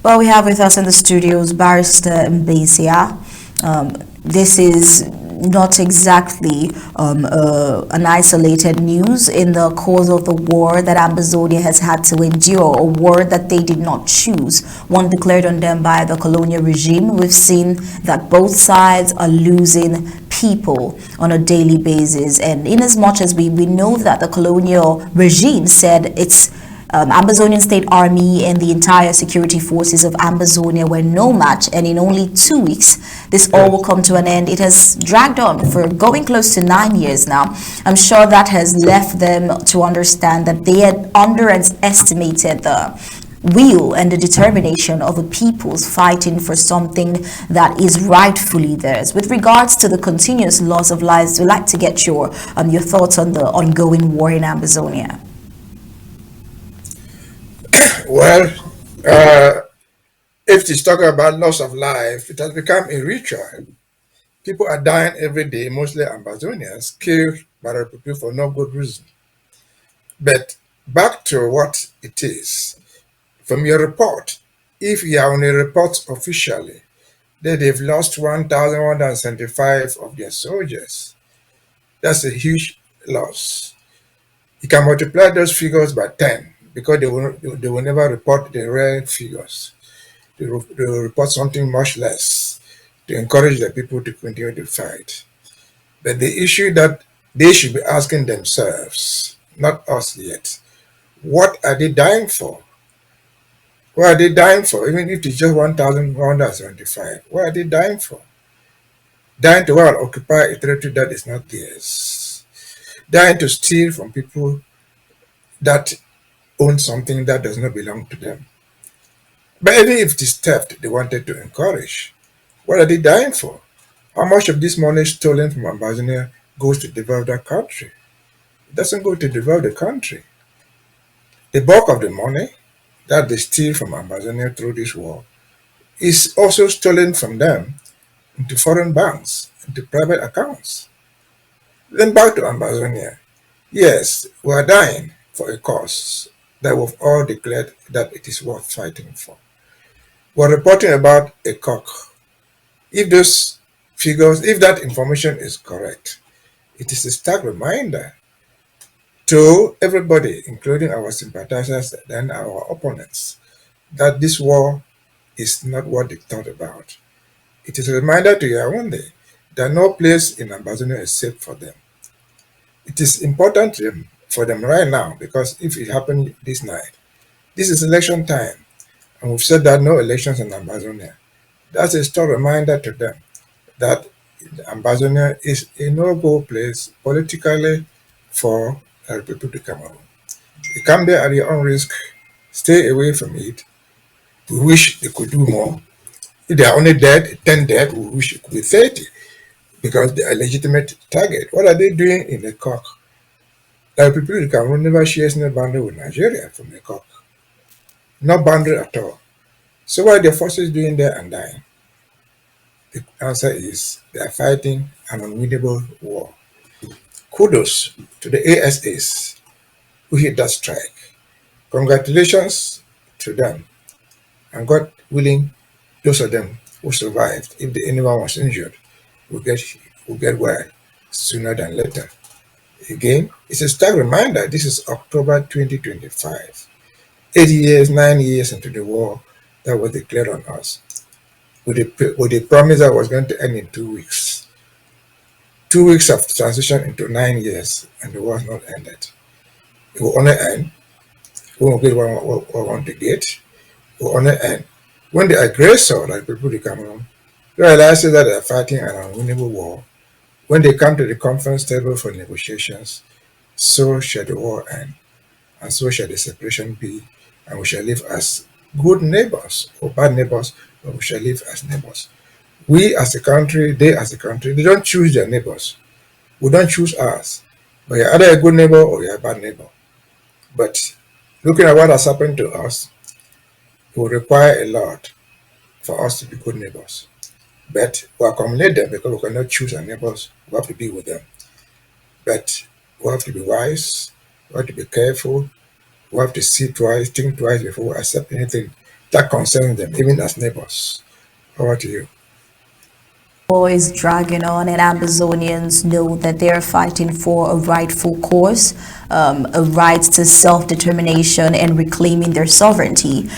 Well, we have with us in the studios Barrister Mbeseha. This is not exactly an isolated news in the course of the war that Ambazonia has had to endure, a war that they did not choose, one declared on them by the colonial regime. We've seen that both sides are losing people on a daily basis, and in as much as we know that the colonial regime said it's Ambazonian State Army and the entire security forces of Ambazonia were no match, and in only 2 weeks, this all will come to an end. It has dragged on for going close to 9 years now. I'm sure that has left them to understand that they had underestimated the will and the determination of the peoples fighting for something that is rightfully theirs. With regards to the continuous loss of lives, we'd like to get your thoughts on the ongoing war in Ambazonia. Well, if it's talking about loss of life, it has become a ritual. People are dying every day, mostly Ambazonians, killed by the people for no good reason. But back to what it is. From your report, if you are only reports officially that they've lost 1,175 of their soldiers, that's a huge loss. You can multiply those figures by 10 because they will never report the real figures. They will report something much less to encourage the people to continue to fight. But the issue that they should be asking themselves, not us yet, what are they dying for? What are they dying for? Even if it's just 1,175, what are they dying for? Dying to occupy a territory that is not theirs. Dying to steal from people that own something that does not belong to them. But even if it is theft they wanted to encourage, what are they dying for? How much of this money stolen from Ambazonia goes to develop that country? It doesn't go to develop the country. The bulk of the money that they steal from Ambazonia through this war is also stolen from them into foreign banks, into private accounts. Then back to Ambazonia. Yes, we are dying for a cause that we've all declared that it is worth fighting for. We're reporting about Ekok. If those figures, if that information is correct, it is a stark reminder to everybody, including our sympathizers and our opponents, that this war is not what they thought about. It is a reminder to Yaoundé that no place in Ambazonia is safe for them. It is important for them right now because if it happened this night, this is election time, and we've said that no elections in Ambazonia. That's a strong reminder to them that Ambazonia is a no-go place politically for the Republic of Cameroon. You come there at your own risk, stay away from it. We wish they could do more. If they are only dead, 10 dead, we wish it could be 30 because they are a legitimate target. What are they doing in Ekok? The Republic of Cameroon never shares no boundary with Nigeria from Ekok. No boundary at all. So what are the forces doing there and dying? The answer is they are fighting an unwinnable war. Kudos to the ASAs who hit that strike. Congratulations to them. And God willing, those of them who survived, if anyone was injured, will get well sooner than later. Again, it's a stark reminder this is October 2025. 8 years, 9 years into the war that was declared on us, with the promise that was going to end in 2 weeks. 2 weeks of transition into 9 years, and the war has not ended. It will only end when we get what we want to get. It will only end when the aggressor, like people in Cameroon, realizes that they are fighting an unwinnable war. When they come to the conference table for negotiations, so shall the war end, and so shall the separation be, and we shall live as good neighbors or bad neighbors, but we shall live as neighbors. We as a country, they as a country, they don't choose their neighbors. We don't choose ours. But you're either a good neighbor or you're a bad neighbor. But looking at what has happened to us, it will require a lot for us to be good neighbors. But we accommodate them because we cannot choose our neighbors. We have to be with them. But we have to be wise. We have to be careful. We have to see twice, think twice before we accept anything that concerns them, even as neighbors. Over to you. War is dragging on, and Ambazonians know that they're fighting for a rightful cause, a right to self-determination and reclaiming their sovereignty.